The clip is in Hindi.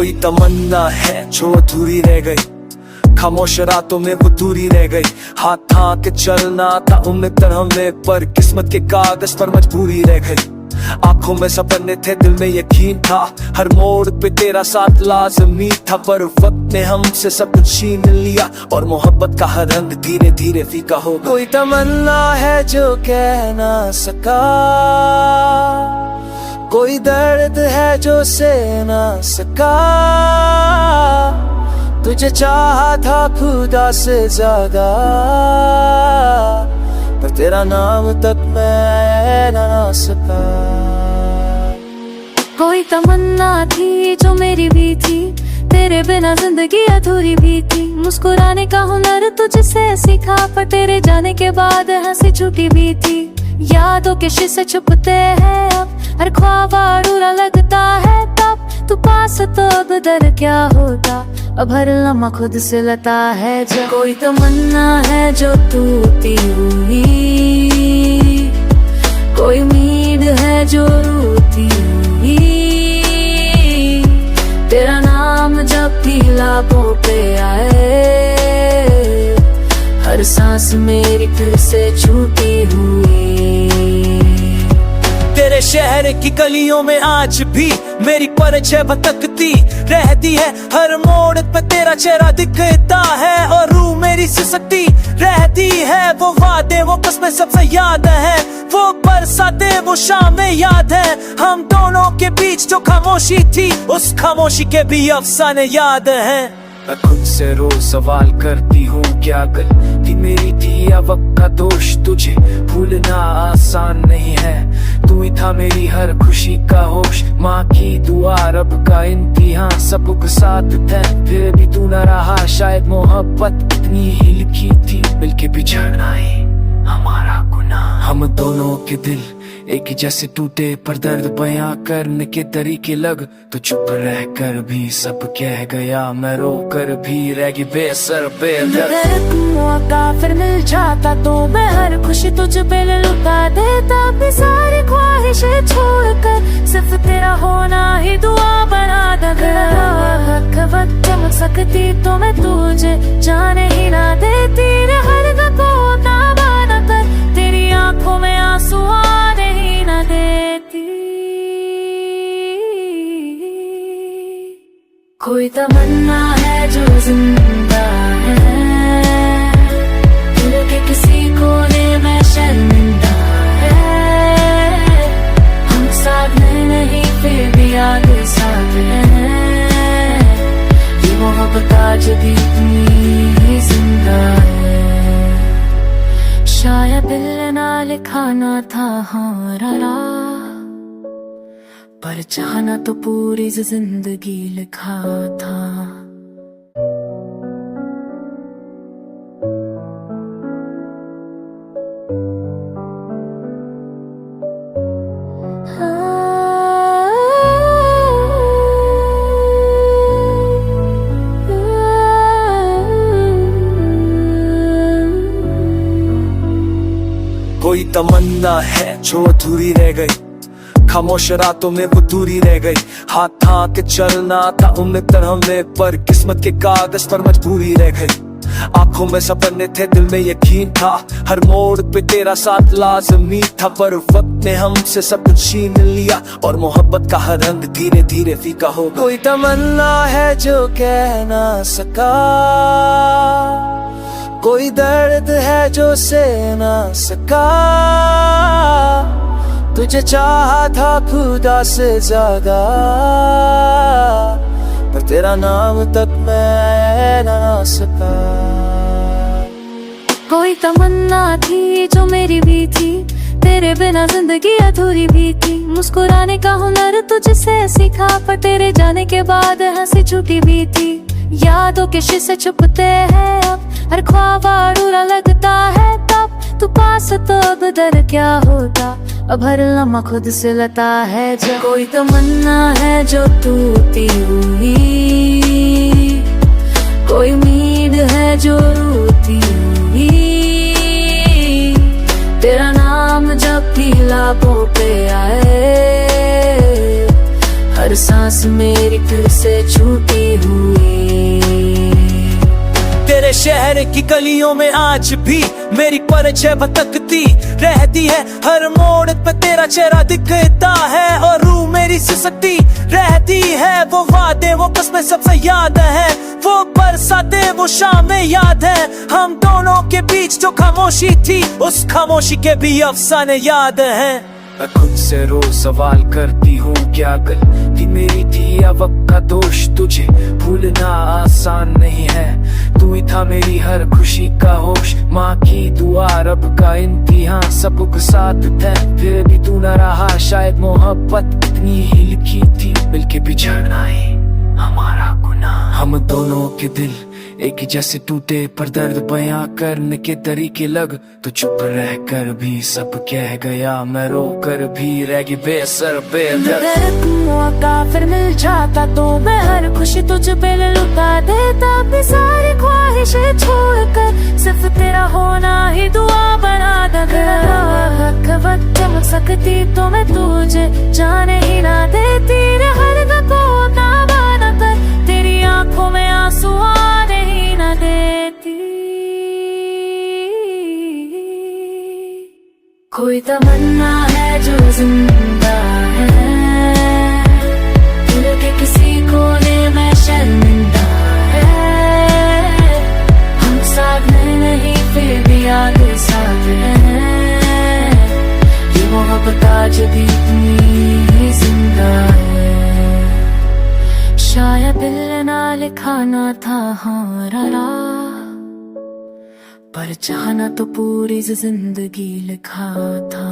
कोई तमन्ना है जो अधूरी रह गई, खामोश रातों में वो दूरी रह गई। हाथ थाम के चलना था उम्मीद हमें, पर किस्मत के कागज पर मजबूरी रह गई। आंखों में सपने थे, दिल में यकीन था, हर मोड़ पे तेरा साथ लाजमी था। पर वक्त ने हमसे सब कुछ छीन लिया और मोहब्बत का हर रंग धीरे धीरे फीका हो गया। कोई तमन्ना है जो कह ना सका, कोई दर्द है जो सह ना सका। तुझे चाहा था खुदा से ज्यादा, पर तेरा नाम तक मैं ना सका। कोई तमन्ना थी जो मेरी भी थी, तेरे बिना जिंदगी अधूरी भी थी। मुस्कुराने का हुनर तुझसे सीखा, पर तेरे जाने के बाद हंसी छूटी भी थी। यादों के शीशे छुपते हैं अब, हर ख्वाब अधूरा लगता है तब। तू पास तो अब डर क्या होता, अब हर लम्हा खुद से लता है जो। कोई तमन्ना है जो टूटी हुई, कोई उम्मीद है जो रूठी हुई। तेरा नाम जब भी लाबों पे आए, हर सांस मेरी फिर से छूटी हुई। तेरे शहर की गलियों में आज भी मेरी परिचय भटकती रहती है। हर मोड़ पे तेरा चेहरा दिखता है और रूह मेरी सिसकती रहती है। वो वादे वो कस्में सबसे याद है, वो बरसाते वो शामें याद है। हम दोनों के बीच जो खामोशी थी, उस खामोशी के भी अफसाने याद हैं। मैं खुद से रोज सवाल करती हूँ, क्या गलती मेरी थी या वक्त का दोष। तुझे भूलना आसान नहीं है, तू ही था मेरी हर खुशी का होश। माँ की दुआ रब का इम्तिहान, सबक साथ थे फिर भी तू न रहा। शायद मोहब्बत इतनी ही लिखी थी, मिलके बिछड़ना ही हमारा गुनाह। हम दोनों के दिल एक ही जैसे टूटे, पर दर्द बयां करने के तरीके लग। तो चुप रह कर भी सब कह गया, मैं रो कर भी रह गई बेसर बेदर्द। मौका फिर मिल जाता तो मैं हर खुशी तुझ पे लुटा देता। अपनी सारी ख्वाहिशें छोड़कर सिर्फ तेरा होना ही दुआ बना दगा। वक्त चमक सकती तो मैं तुझे जाने ही ना देती। हर को ताबा न कर, तेरी आंखों में आंसू आने ही ना देती। कोई तमन्ना है जो जिंदा है, दिल के किसी कोने में शर्मिंदा है। हम साथ में नहीं फिर भी आगे साथ हैं, ये मोहब्बत आज भी इतनी जिंदा है। शायद दिल ना लिखाना था हमारा, पर चाहना तो पूरी जिंदगी लिखा था। कोई तमन्ना है जो अधूरी रह गई, खामोश रातों में वो दूरी रह गई। हाथ थाम के चलना था उम्मीद हमें, पर किस्मत के कागज पर मजबूरी रह गई। आंखों में सपने थे, दिल में यकीन था, हर मोड़ पे तेरा साथ लाजमी था। पर वक्त ने हमसे सब कुछ छीन लिया और मोहब्बत का हर रंग धीरे धीरे फीका हो गया। कोई तमन्ना है जो कह ना सका, कोई दर्द है जो सह ना सका। तुझे चाहा था खुदा से ज्यादा, पर तेरा नाम तक मैं ना सका। कोई तमन्ना थी जो मेरी भी थी, तेरे बिना जिंदगी अधूरी भी थी। मुस्कुराने का हुनर तुझसे सीखा, पर तेरे जाने के बाद हंसी छूटी भी थी। यादों के शीशे छुपते हैं अब, हर ख्वाब अधूरा लगता है तब। तू पास तो अब डर क्या होता, अब हर लम्हा खुद से लता है जो। कोई तमन्ना है जो टूटी हुई, कोई उम्मीद है जो रूठी हुई। तेरा नाम जब भी लाबों पे आए, हर सांस मेरी फिर से छूटी हुई। तेरे शहर की गलियों में आज भी मेरी परिचय भटकती रहती है, हर मोड़ पे तेरा चेहरा दिखता है और रूह मेरी सिसकती रहती है। वो वादे वो कस्में सबसे याद है, वो बरसाते वो शामें याद है, हम दोनों के बीच जो खामोशी थी उस खामोशी के भी अफसाने याद है। मैं खुद से रोज सवाल करती हूँ क्या गलती मेरी थी या वक्त का दोष, तुझे भूलना आसान नहीं है, तू ही था मेरी हर खुशी का होश। माँ की दुआ रब का इम्तिहान सबक साथ थे, फिर भी तू न रहा, शायद मोहब्बत इतनी ही लिखी थी, मिलके बिछड़ना ही हमारा गुनाह। हम दोनों के दिल एक ही जैसे टूटे पर दर्द बयां करने के तरीके लग, तो चुप रह कर भी सब कह गया, मैं रो कर भी रह गई बेसर बेदर्द। अगर मौका फिर मिल जाता तो मैं हर खुशी तुझ पे लुटा देता, अपनी सारी ख्वाहिशें छोड़कर सिर्फ तेरा होना ही दुआ बना देता। वक्त चमक सकती तो मैं तुझे जाने ही ना देती, हर दफा ना बना कर तेरी आंखों में आंसू आने ही ना देती। कोई तमन्ना है जो जिंदा है, दिल के किसी कोने में शर्मिंदा है, हम साथ में नहीं फिर भी आगे साथ हैं, ये मोहब्बत आज भी इतनी जिंदा है। शायद दिल ना लिखाना था हमारा राह, पर चाहना तो पूरी जिंदगी लिखा था।